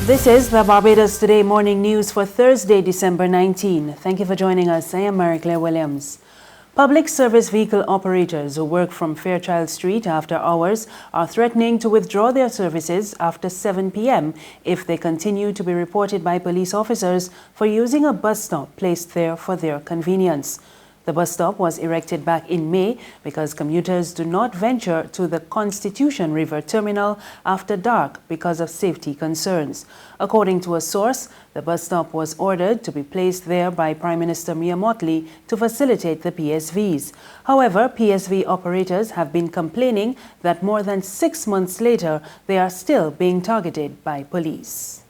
This is the Barbados Today morning news for Thursday, December 19. Thank you for joining us. I am Mary Claire Williams. Public service vehicle operators who work from Fairchild Street after hours are threatening to withdraw their services after 7 p.m. if they continue to be reported by police officers for using a bus stop placed there for their convenience. The bus stop was erected back in May because commuters do not venture to the Constitution River terminal after dark because of safety concerns. According to a source, the bus stop was ordered to be placed there by Prime Minister Mia Mottley to facilitate the PSVs. However, PSV operators have been complaining that more than 6 months later, they are still being targeted by police.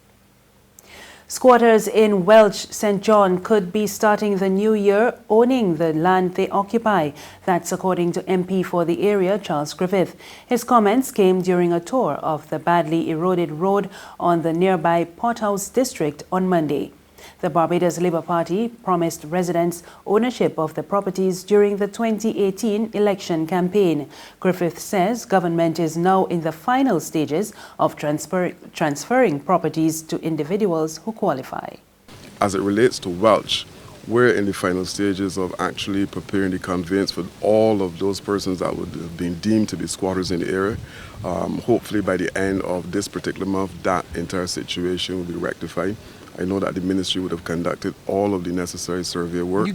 Squatters in Welch, St. John could be starting the new year owning the land they occupy. That's according to MP for the area, Charles Griffith. His comments came during a tour of the badly eroded road on the nearby Pothouse district on Monday. The Barbados Labour Party promised residents ownership of the properties during the 2018 election campaign. Griffith says government is now in the final stages of transferring properties to individuals who qualify. As it relates to Welch, we're in the final stages of actually preparing the conveyance for all of those persons that would have been deemed to be squatters in the area. Hopefully by the end of this particular month, that entire situation will be rectified. I know that the ministry would have conducted all of the necessary survey work.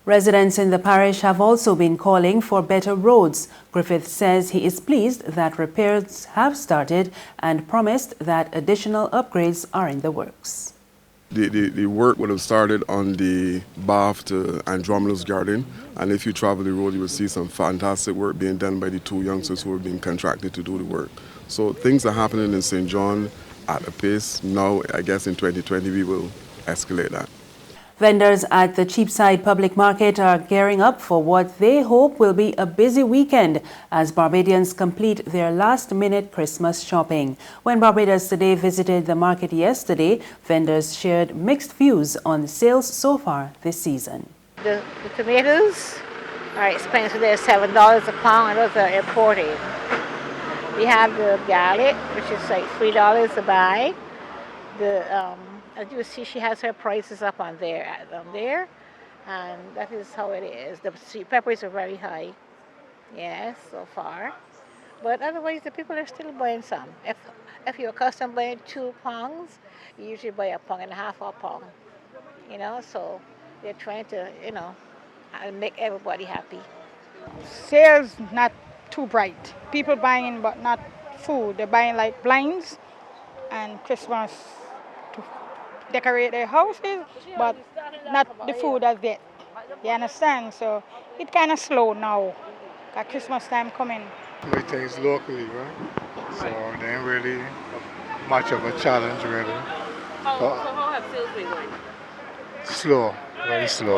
Residents in the parish have also been calling for better roads. Griffith says he is pleased that repairs have started and promised that additional upgrades are in the works. The work would have started on the Bath to Andromeda's Garden, and if you travel the road, you will see some fantastic work being done by the two youngsters who are being contracted to do the work. So things are happening in St. John at a pace. Now, I guess in 2020, we will escalate that. Vendors at the Cheapside Public Market are gearing up for what they hope will be a busy weekend as Barbadians complete their last-minute Christmas shopping. When Barbados Today visited the market yesterday, vendors shared mixed views on sales so far this season. The tomatoes are expensive. They're $7 a pound, and those are imported. We have the garlic, which is like $3 a buy. As you see, she has her prices up on there, and that is how it is. The sweet peppers are very high, yes, so far. But otherwise, the people are still buying some. If you're accustomed to buying 2 pounds, you usually buy 1.5 pounds or a pound. So they're trying to, make everybody happy. Sales not too bright. People buying but not food. They're buying like blinds and Christmas to decorate their houses, but not the food as yet. You understand? So it kind of slow now. Got Christmas time coming. We things locally, right? So they ain't really much of a challenge, really. So how have sales been going? Slow, very slow.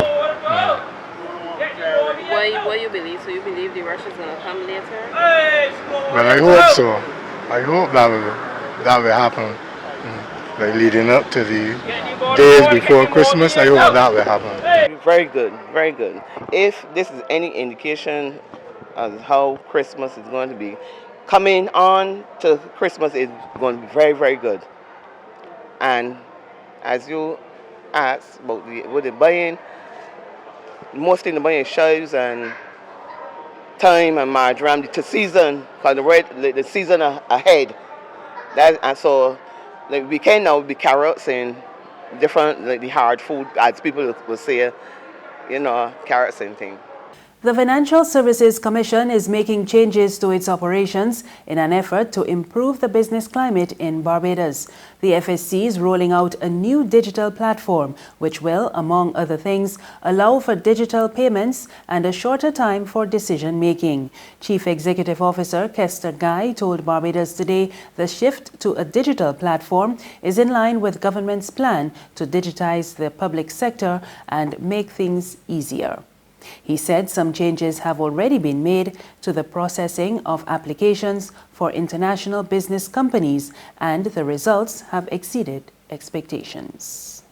What you believe? So you believe the rush is going to come later? Well, I hope so. I hope that will happen. Like leading up to the days before Christmas, I hope that will happen. Very good, very good. If this is any indication of how Christmas is going to be, coming on to Christmas is going to be very, very good. And as you asked about the buying, mostly the buying shelves and thyme and marjoram to season, because the season ahead. And so we can now be carrots and different the hard food, as people will say, carrots and things. The Financial Services Commission is making changes to its operations in an effort to improve the business climate in Barbados. The FSC is rolling out a new digital platform, which will, among other things, allow for digital payments and a shorter time for decision-making. Chief Executive Officer Kester Guy told Barbados Today the shift to a digital platform is in line with government's plan to digitize the public sector and make things easier. He said some changes have already been made to the processing of applications for international business companies, and the results have exceeded expectations.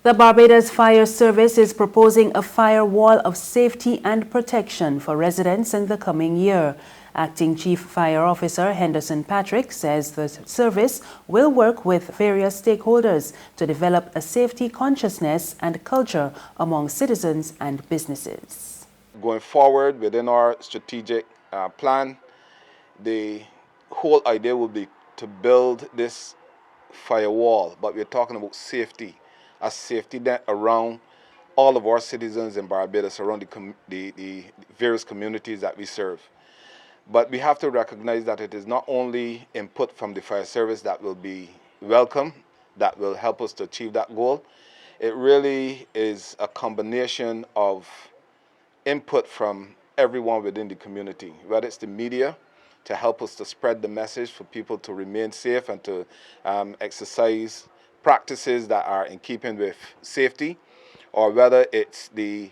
The Barbados Fire Service is proposing a firewall of safety and protection for residents in the coming year. Acting Chief Fire Officer Henderson Patrick says the service will work with various stakeholders to develop a safety consciousness and culture among citizens and businesses. Going forward within our strategic plan, the whole idea will be to build this firewall, but we're talking about safety, a safety net around all of our citizens in Barbados, around the various communities that we serve. But we have to recognize that it is not only input from the fire service that will be welcome, that will help us to achieve that goal. It really is a combination of input from everyone within the community, whether it's the media, to help us to spread the message for people to remain safe and to exercise practices that are in keeping with safety, or whether it's the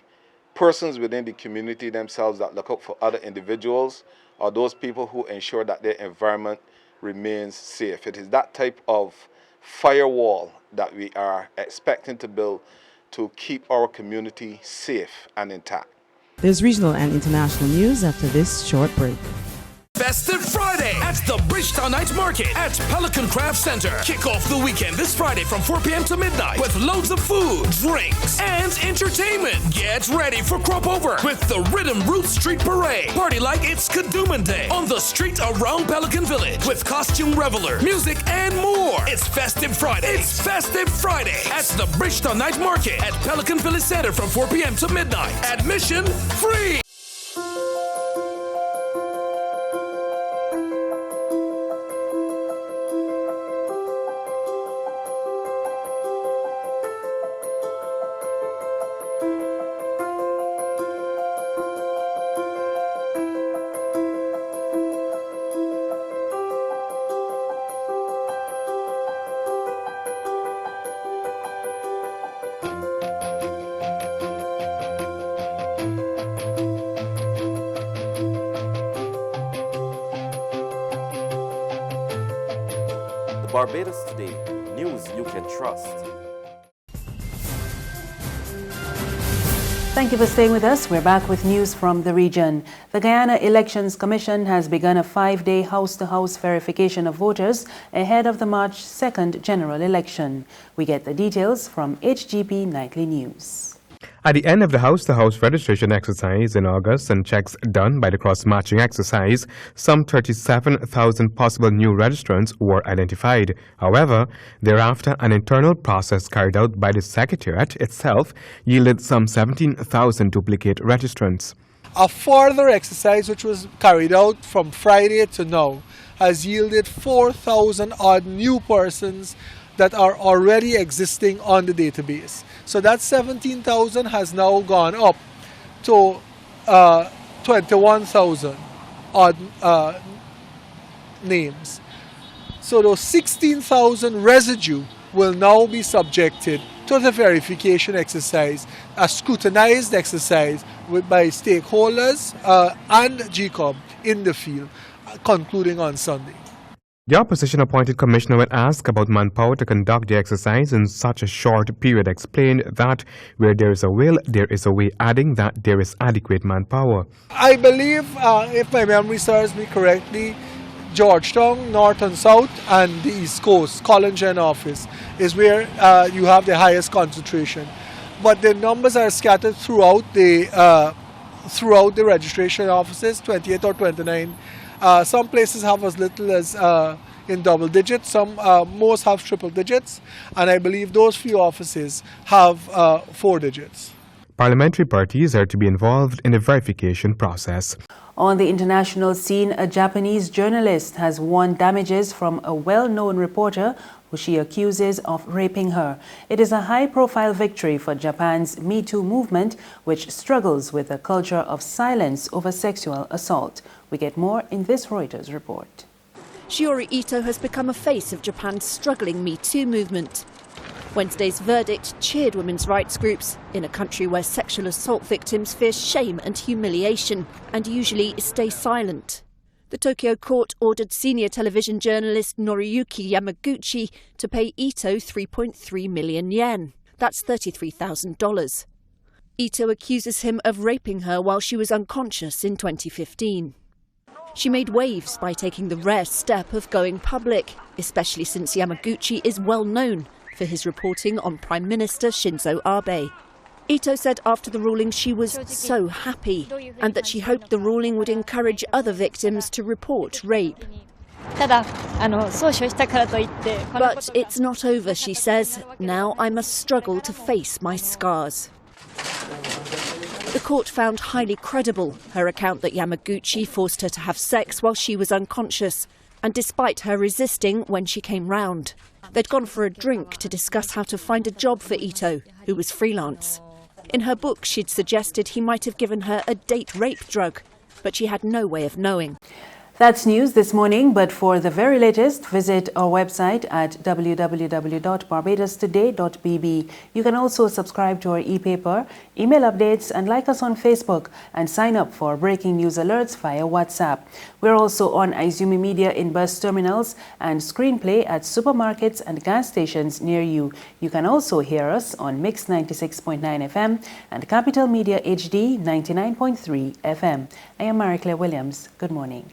persons within the community themselves that look out for other individuals, or those people who ensure that their environment remains safe. It is that type of firewall that we are expecting to build to keep our community safe and intact. There's regional and international news after this short break. Festive Friday at the Bridgetown Night Market at Pelican Craft Center. Kick off the weekend this Friday from 4 p.m. to midnight with loads of food, drinks, and entertainment. Get ready for Crop Over with the Rhythm Root Street Parade. Party like it's Kadooman Day on the street around Pelican Village with costume reveler, music, and more. It's Festive Friday. It's Festive Friday at the Bridgetown Night Market at Pelican Village Center from 4 p.m. to midnight. Admission free. Barbados Today, news you can trust. Thank you for staying with us. We're back with news from the region. The Guyana Elections Commission has begun a 5-day house-to-house verification of voters ahead of the March 2nd general election. We get the details from HGP Nightly News. At the end of the house-to-house registration exercise in August and checks done by the cross-matching exercise, some 37,000 possible new registrants were identified. However, thereafter, an internal process carried out by the Secretariat itself yielded some 17,000 duplicate registrants. A further exercise which was carried out from Friday to now has yielded 4,000 odd new persons that are already existing on the database. So that 17,000 has now gone up to 21,000 odd names. So those 16,000 residue will now be subjected to the verification exercise, a scrutinized exercise by stakeholders and GCOM in the field, concluding on Sunday. The opposition-appointed commissioner, when asked about manpower to conduct the exercise in such a short period, explained that where there is a will, there is a way, adding that there is adequate manpower. I believe, if my memory serves me correctly, Georgetown, North and South, and the East Coast, College and Office, is where you have the highest concentration. But the numbers are scattered throughout the registration offices, 28 or 29. Some places have as little as in double digits, some most have triple digits, and I believe those few offices have 4 digits. Parliamentary parties are to be involved in the verification process. On the international scene, a Japanese journalist has won damages from a well-known reporter who she accuses of raping her. It is a high-profile victory for Japan's MeToo movement, which struggles with a culture of silence over sexual assault. We get more in this Reuters report. Shiori Ito has become a face of Japan's struggling MeToo movement. Wednesday's verdict cheered women's rights groups in a country where sexual assault victims fear shame and humiliation and usually stay silent. The Tokyo court ordered senior television journalist Noriyuki Yamaguchi to pay Ito 3.3 million yen. That's $33,000. Ito accuses him of raping her while she was unconscious in 2015. She made waves by taking the rare step of going public, especially since Yamaguchi is well known for his reporting on Prime Minister Shinzo Abe. Ito said after the ruling she was so happy and that she hoped the ruling would encourage other victims to report rape. But it's not over, she says. Now I must struggle to face my scars. The court found highly credible her account that Yamaguchi forced her to have sex while she was unconscious, and despite her resisting when she came round. They'd gone for a drink to discuss how to find a job for Ito, who was freelance. In her book, she'd suggested he might have given her a date rape drug, but she had no way of knowing. That's news this morning, but for the very latest, visit our website at www.barbadostoday.bb. You can also subscribe to our e-paper, email updates, and like us on Facebook, and sign up for breaking news alerts via WhatsApp. We're also on Izumi Media in bus terminals and Screenplay at supermarkets and gas stations near you. You can also hear us on Mix 96.9 FM and Capital Media HD 99.3 FM. I am Marie Claire Williams. Good morning.